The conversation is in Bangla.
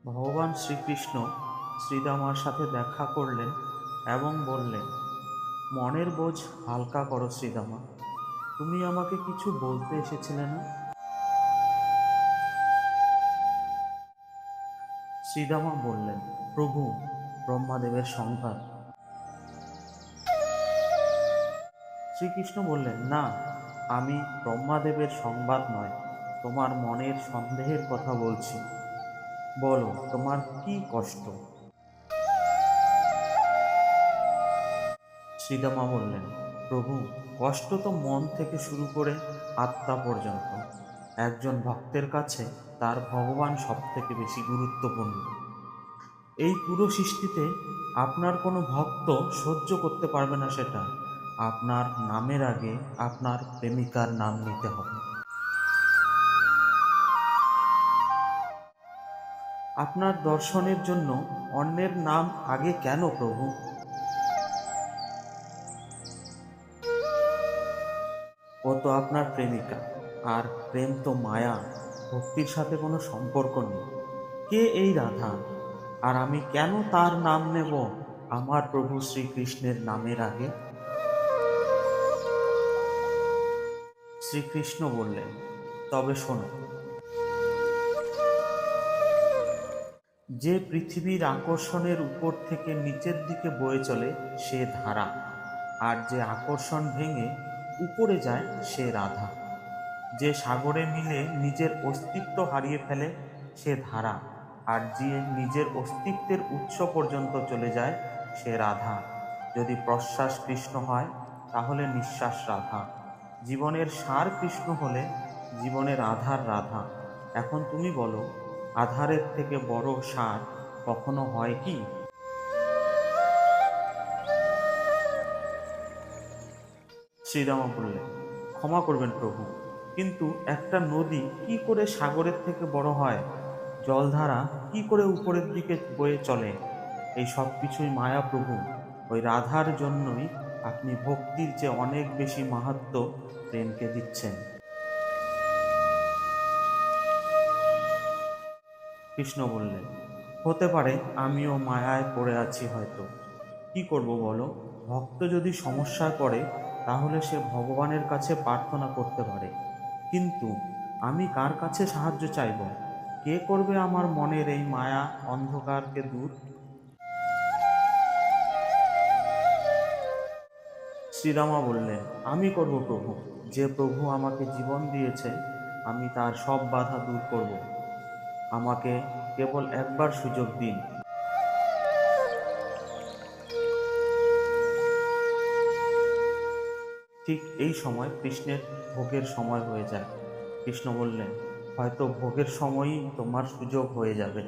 ভগবান শ্রীকৃষ্ণ শ্রীদামার সাথে দেখা করলেন এবং বললেন, মনের বোঝ হালকা করো শ্রীদামা। তুমি আমাকে কিছু বলতে এসেছিলে না? শ্রীদামা বললেন, প্রভু, ব্রহ্মাদেবের সংবাদ। শ্রীকৃষ্ণ বললেন, না, আমি ব্রহ্মাদেবের সংবাদ নয়, তোমার মনের সন্দেহের কথা বলছি। বলো, তোমার কি কষ্ট? শ্রীদামা বললেন, প্রভু, কষ্ট তো মন থেকে শুরু করে আত্মা পর্যন্ত। একজন ভক্তের কাছে তার ভগবান সব থেকে বেশি গুরুত্বপূর্ণ। এই পুরো সৃষ্টিতে আপনার কোনো ভক্ত সহ্য করতে পারবে না সেটা। আপনার নামের আগে আপনার প্রেমিকার নাম নিতে হবে। আপনার দর্শনের জন্য অন্যের নাম আগে কেন প্রভু? ও তো আপনার প্রেমিকা, আর প্রেম তো মায়া, ভক্তির সাথে কোনো সম্পর্ক নেই। কে এই রাধা? আর আমি কেন তার নাম নেব আমার প্রভু শ্রীকৃষ্ণের নামের আগে? শ্রীকৃষ্ণ বললেন, তবে শোনো, যে পৃথিবীর আকর্ষণের উপর থেকে নিচের দিকে বয়ে চলে সে ধারা, আর যে আকর্ষণ ভেঙে উপরে যায় সে রাধা। যে সাগরে মিলে নিজের অস্তিত্ব হারিয়ে ফেলে সে ধারা, আর যে নিজের অস্তিত্বের উৎস পর্যন্ত চলে যায় সে রাধা। যদি প্রশ্বাস কৃষ্ণ হয় তাহলে নিঃশ্বাস রাধা। জীবনের সার কৃষ্ণ হলে জীবনের আধার রাধা। এখন তুমি বলো, আধারের থেকে বড় সার কখনো হয় কি? শ্রীরামা বললেন, ক্ষমা করবেন প্রভু, কিন্তু একটা নদী কি করে সাগরের থেকে বড় হয়? জলধারা কি করে উপরের দিকে বয়ে চলে? এই সব কিছুই মায়া প্রভু। ওই রাধার জন্যই আপনি ভক্তির চেয়ে অনেক বেশি মাহাত্ম্য প্রেমকে দিচ্ছেন। কৃষ্ণ বললেন, হতে পারে আমিও মায়ায় পড়ে আছি হয়তো। কি করব বলো? ভক্ত যদি সমস্যায় পড়ে তাহলে সে ভগবানের কাছে প্রার্থনা করতে পারে, কিন্তু আমি কার কাছে সাহায্য চাইব? কে করবে আমার মনের এই মায়া অন্ধকারকে দূর? শ্রীরামা বললেন, আমি করব প্রভু। যে প্রভু আমাকে জীবন দিয়েছে আমি তার সব বাধা দূর করব। আমাকে কেবল একবার সুযোগ দিন। ঠিক এই সময় কৃষ্ণের ভোগের সময় হয়ে যায়। কৃষ্ণ বললেন, হয়তো ভোগের সময়ই তোমার সুযোগ হয়ে যাবে।